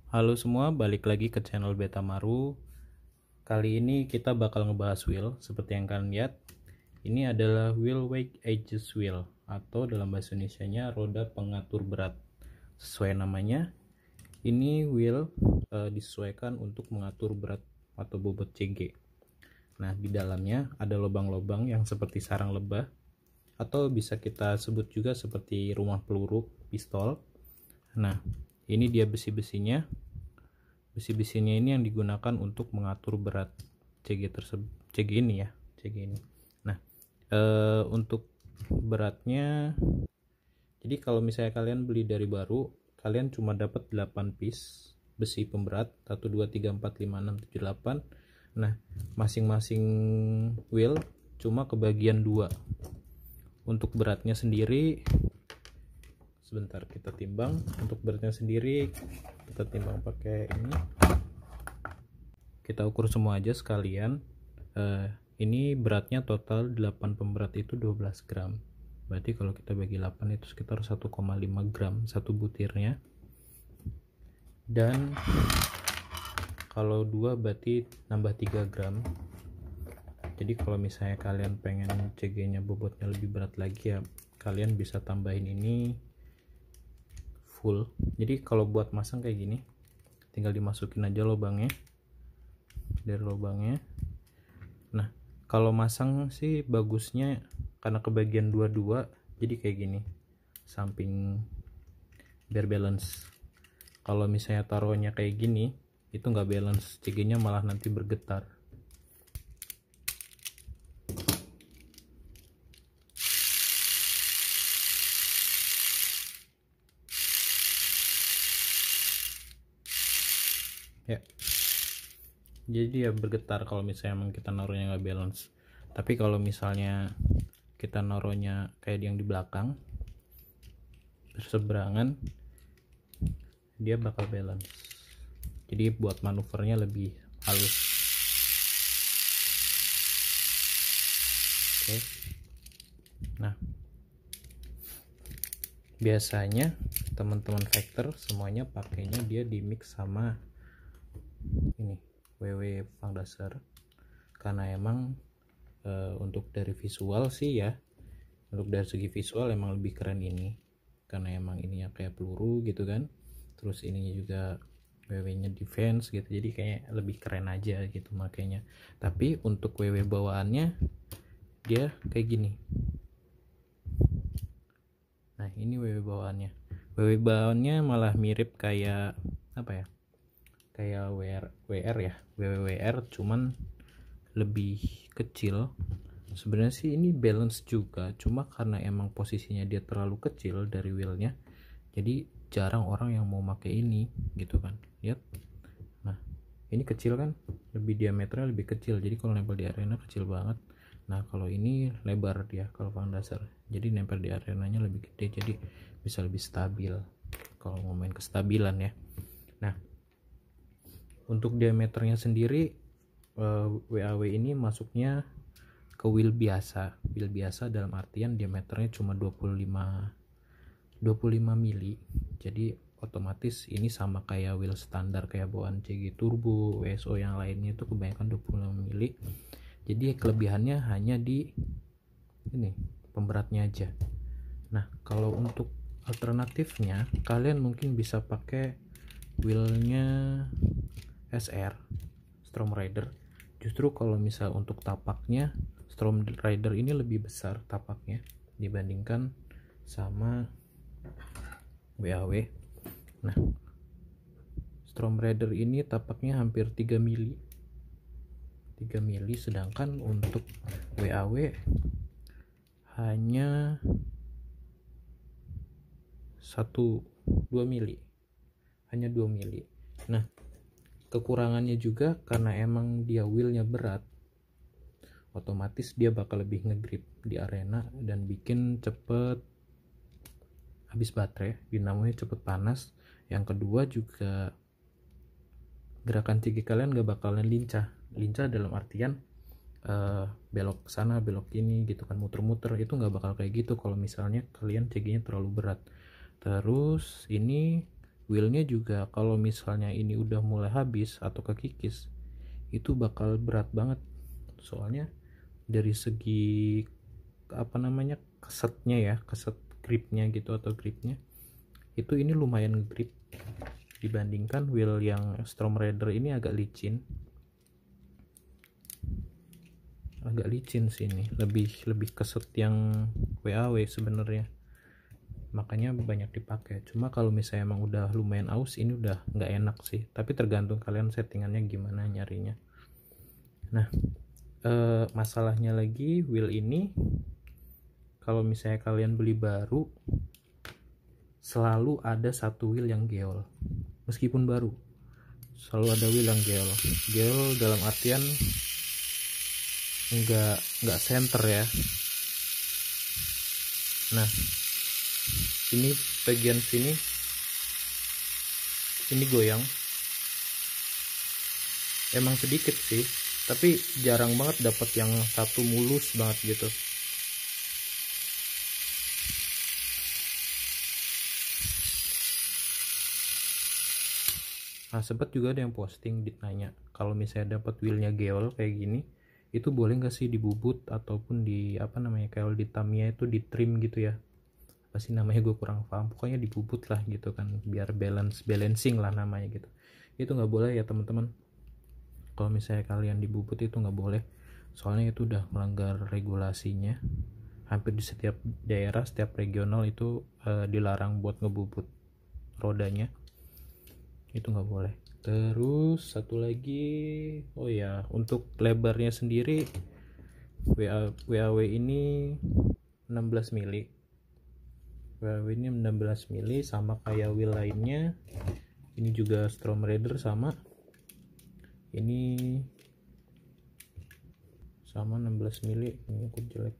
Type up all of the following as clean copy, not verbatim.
Halo semua, balik lagi ke channel Beta Maru. Kali ini kita bakal ngebahas wheel. Seperti yang kalian lihat, ini adalah wheel weight adjust wheel, atau dalam bahasa Indonesianya roda pengatur berat. Sesuai namanya, ini wheel disesuaikan untuk mengatur berat atau bobot CG. Nah, di dalamnya ada lubang-lubang yang seperti sarang lebah, atau bisa kita sebut juga seperti rumah peluru pistol. Nah, ini dia besi-besinya. Besi-besinya ini yang digunakan untuk mengatur berat CG tersebut, CG ini ya, CG ini. Nah, untuk beratnya, jadi kalau misalnya kalian beli dari baru, kalian cuma dapat 8 piece besi pemberat, 1 2 3 4 5 6 7 8. Nah, masing-masing wheel cuma kebagian 2. Untuk beratnya sendiri, sebentar kita timbang. Untuk beratnya sendiri kita timbang pakai ini, kita ukur semua aja sekalian. Ini beratnya total 8 pemberat itu 12 gram, berarti kalau kita bagi 8 itu sekitar 1,5 gram satu butirnya, dan kalau 2 berarti nambah 3 gram. Jadi kalau misalnya kalian pengen CG nya bobotnya lebih berat lagi, ya kalian bisa tambahin ini full. Jadi kalau buat masang kayak gini, tinggal dimasukin aja lubangnya, dari lubangnya. Nah, kalau masang sih bagusnya karena kebagian dua-dua, jadi kayak gini samping, biar balance. Kalau misalnya taruhnya kayak gini, itu nggak balance, CG nya malah nanti bergetar. Ya, jadi ya bergetar kalau misalnya emang kita naruhnya nggak balance. Tapi kalau misalnya kita naruhnya kayak yang di belakang, berseberangan, dia bakal balance. Jadi buat manuvernya lebih halus. Oke. Nah, biasanya teman-teman factor semuanya pakainya dia di mix sama ini WW Fang Dasar, karena emang untuk dari visual sih ya, untuk dari segi visual emang lebih keren ini, karena emang ininya kayak peluru gitu kan, terus ininya juga WW nya defense gitu, jadi kayak lebih keren aja gitu makanya. Tapi untuk WW bawaannya dia kayak gini. Nah, ini WW bawaannya. WW bawaannya malah mirip kayak apa ya, kayak WR ya, WWR, cuman lebih kecil. Sebenarnya sih ini balance juga, cuma karena emang posisinya dia terlalu kecil dari wheelnya, jadi jarang orang yang mau pakai ini gitu kan. Lihat, nah ini kecil kan, lebih diameternya lebih kecil, jadi kalau nempel di arena kecil banget. Nah, kalau ini lebar dia kalau Fang Dasar, jadi nempel di arenanya lebih gede, jadi bisa lebih stabil kalau mau main kestabilan ya. Nah, untuk diameternya sendiri, WAW ini masuknya ke wheel biasa dalam artian diameternya cuma 25 mili. Jadi otomatis ini sama kayak wheel standar kayak bawaan CG Turbo, WSO yang lainnya itu kebanyakan 25 mili. Jadi kelebihannya hanya di ini pemberatnya aja. Nah, kalau untuk alternatifnya kalian mungkin bisa pakai wheelnya SR, Storm Rider. Justru kalau misal untuk tapaknya, Storm Rider ini lebih besar tapaknya dibandingkan sama WAW. Nah, Storm Rider ini tapaknya hampir 3 mili, sedangkan untuk WAW hanya 1-2 mili, hanya 2 mili. Nah, kekurangannya juga karena emang dia wheelnya berat, otomatis dia bakal lebih ngegrip di arena dan bikin cepet habis baterai, dinamonya cepet panas. Yang kedua juga gerakan CG kalian gak bakalan lincah dalam artian belok ke sana belok kini gitu kan, muter-muter. Itu nggak bakal kayak gitu kalau misalnya kalian CG-nya terlalu berat. Terus ini wheelnya juga kalau misalnya ini udah mulai habis atau kekikis, itu bakal berat banget. Soalnya dari segi apa namanya, kesetnya ya, keset gripnya gitu atau gripnya, itu ini lumayan grip dibandingkan wheel yang Storm Raider. Ini agak licin sih, ini lebih keset yang WAW sebenarnya, makanya banyak dipakai. Cuma kalau misalnya emang udah lumayan aus, ini udah nggak enak sih, tapi tergantung kalian settingannya gimana nyarinya. Nah, masalahnya lagi wheel ini kalau misalnya kalian beli baru, selalu ada satu wheel yang geol. Meskipun baru, selalu ada wheel yang geol. Geol dalam artian nggak center ya. Nah, ini bagian sini ini goyang. Emang sedikit sih, tapi jarang banget dapat yang satu mulus banget gitu. Nah, sempat juga ada yang posting ditanya kalau misalnya dapat wheelnya geol kayak gini, itu boleh nggak sih dibubut ataupun di apa namanya, kalau di Tamiya itu di trim gitu ya, apa sih namanya, gue kurang paham. Pokoknya dibubut lah gitu kan, biar balancing lah namanya gitu. Itu nggak boleh ya teman-teman. Kalau misalnya kalian dibubut itu nggak boleh, soalnya itu udah melanggar regulasinya. Hampir di setiap daerah, setiap regional itu dilarang buat ngebubut rodanya, itu nggak boleh. Terus satu lagi, oh ya, untuk lebarnya sendiri WAW ini 16 mili. WAW ini 16 mili sama kayak wheel lainnya. Ini juga Storm Raider sama. Ini sama 16 mili. Ini aku jelek.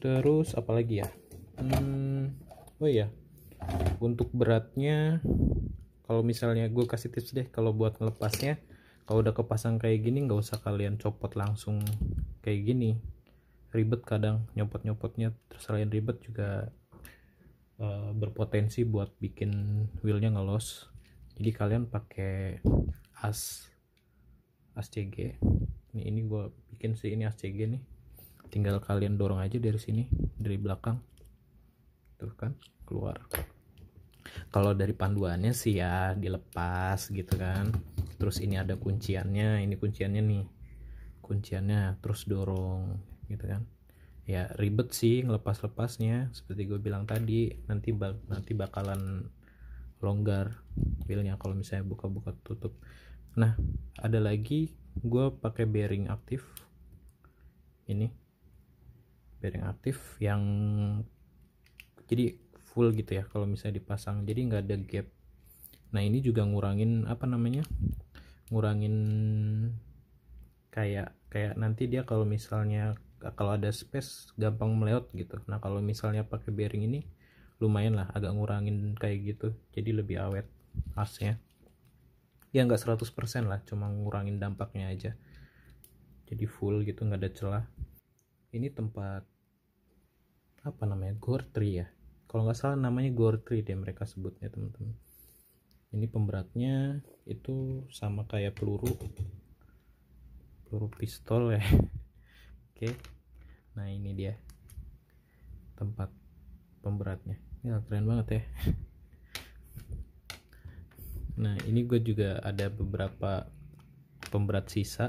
Terus apalagi ya? Oh ya, untuk beratnya, kalau misalnya gue kasih tips deh, kalau buat ngelepasnya, kalau udah kepasang kayak gini nggak usah kalian copot langsung kayak gini, ribet kadang nyopot-nyopotnya. Terus selain ribet juga berpotensi buat bikin wheelnya ngelos. Jadi kalian pakai as CG. Ini gue bikin sih, ini as CG nih, tinggal kalian dorong aja dari sini, dari belakang tuh kan keluar. Kalau dari panduannya sih ya dilepas gitu kan. Terus ini ada kunciannya, ini kunciannya nih, kunciannya terus dorong gitu kan. Ya ribet sih ngelepas-lepasnya, seperti gue bilang tadi, nanti bakalan longgar wheelnya kalau misalnya buka-buka tutup. Nah, ada lagi gue pakai bearing aktif. Ini bearing aktif yang jadi full gitu ya kalau misalnya dipasang, jadi nggak ada gap. Nah, ini juga ngurangin apa namanya, ngurangin kayak nanti dia kalau misalnya kalau ada space gampang meleot gitu. Nah, kalau misalnya pakai bearing ini lumayan lah, agak ngurangin kayak gitu, jadi lebih awet asnya ya. Nggak 100% lah, cuma ngurangin dampaknya aja, jadi full gitu, nggak ada celah. Ini tempat apa namanya, gore tree ya kalau nggak salah, namanya gore tree deh mereka sebutnya teman-teman. Ini pemberatnya itu sama kayak peluru pistol ya. Oke, nah ini dia tempat pemberatnya. Ya keren banget ya. Nah, ini gue juga ada beberapa pemberat sisa,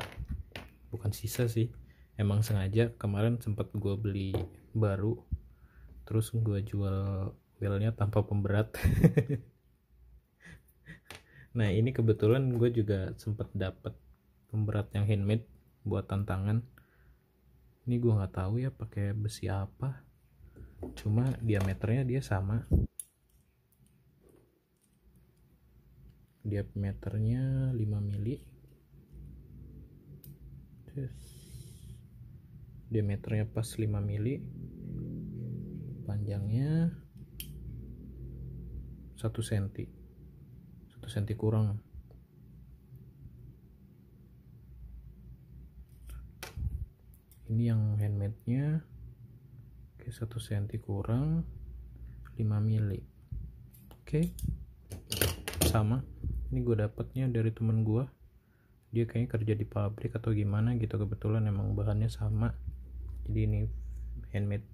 bukan sisa sih, emang sengaja kemarin sempat gue beli baru, terus gue jual wheelnya tanpa pemberat. Nah, ini kebetulan gue juga sempat dapat pemberat yang handmade buat tantangan. Ini gue nggak tahu ya pakai besi apa, cuma diameternya dia sama, diameternya 5 mili, diameternya pas 5 mili, panjangnya 1 cm, 1 cm kurang. Ini yang handmade nya. Oke, 1 cm kurang 5 mili. Oke, sama. Ini gue dapatnya dari temen gue, dia kayaknya kerja di pabrik atau gimana gitu, kebetulan emang bahannya sama, jadi ini handmade.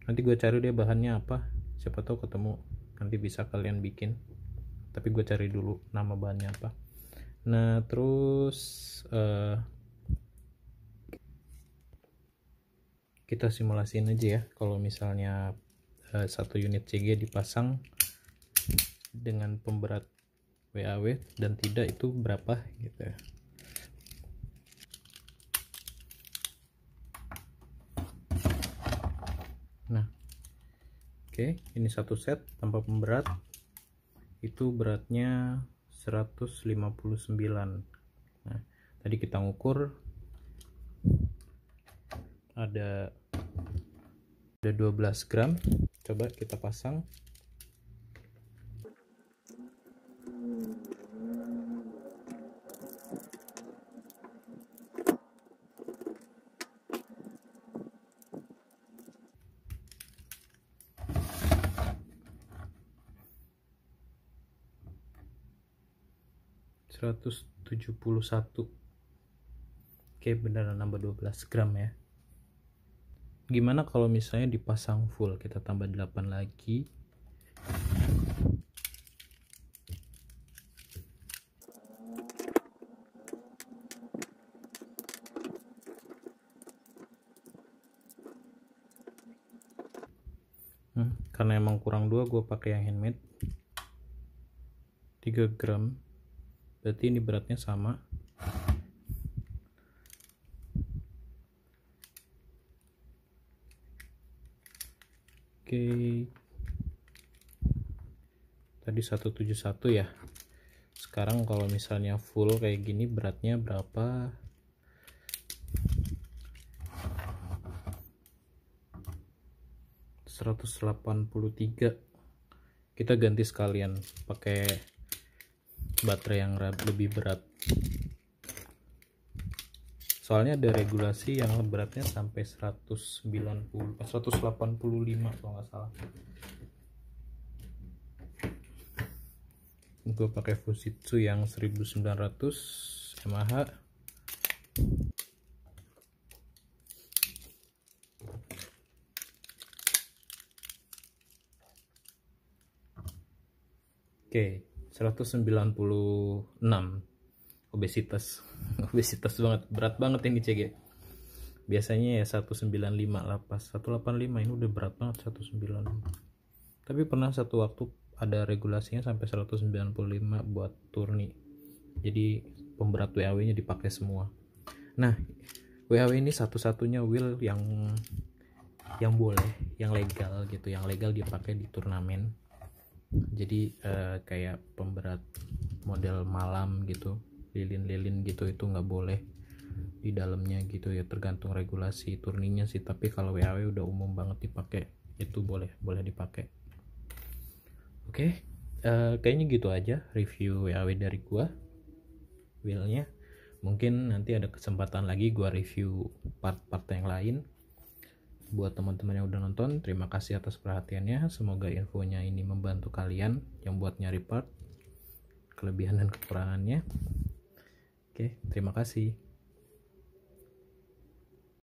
Nanti gue cari dia bahannya apa, siapa tahu ketemu, nanti bisa kalian bikin, tapi gue cari dulu nama bahannya apa. Nah terus kita simulasiin aja ya, kalau misalnya satu unit CG dipasang dengan pemberat WAW dan tidak, itu berapa gitu ya. Nah oke, ini satu set tanpa pemberat, itu beratnya 159. Nah tadi kita ngukur ada 12 gram, coba kita pasang. (171). Oke, beneran nambah 12 gram ya. Gimana kalau misalnya dipasang full, kita tambah 8 lagi. Karena emang kurang 2, gue pakai yang handmade 3 gram, berarti ini beratnya sama. Oke, tadi 171 ya. Sekarang kalau misalnya full kayak gini beratnya berapa? (183). Kita ganti sekalian pakai baterai yang lebih berat, soalnya ada regulasi yang beratnya sampai 185 kalau nggak salah. Gue pakai Fujitsu yang 1900 Yamaha. Oke, 196. Obesitas banget, berat banget ini CG. Biasanya ya 195 lah, pas 185 ini udah berat banget 195. Tapi pernah satu waktu ada regulasinya sampai 195 buat turni, jadi pemberat WAW nya dipakai semua. Nah WAW ini satu-satunya wheel yang boleh, yang legal gitu, yang legal dipakai di turnamen. Jadi kayak pemberat model malam gitu, lilin-lilin gitu, itu nggak boleh di dalamnya gitu ya, tergantung regulasi turninya sih. Tapi kalau WAW udah umum banget dipakai, itu boleh dipakai. Oke, kayaknya gitu aja review WAW dari gua, wheelnya. Mungkin nanti ada kesempatan lagi gua review part-part yang lain. Buat teman-teman yang udah nonton, terima kasih atas perhatiannya. Semoga infonya ini membantu kalian yang buat nyari part, kelebihan dan kekurangannya. Oke, terima kasih.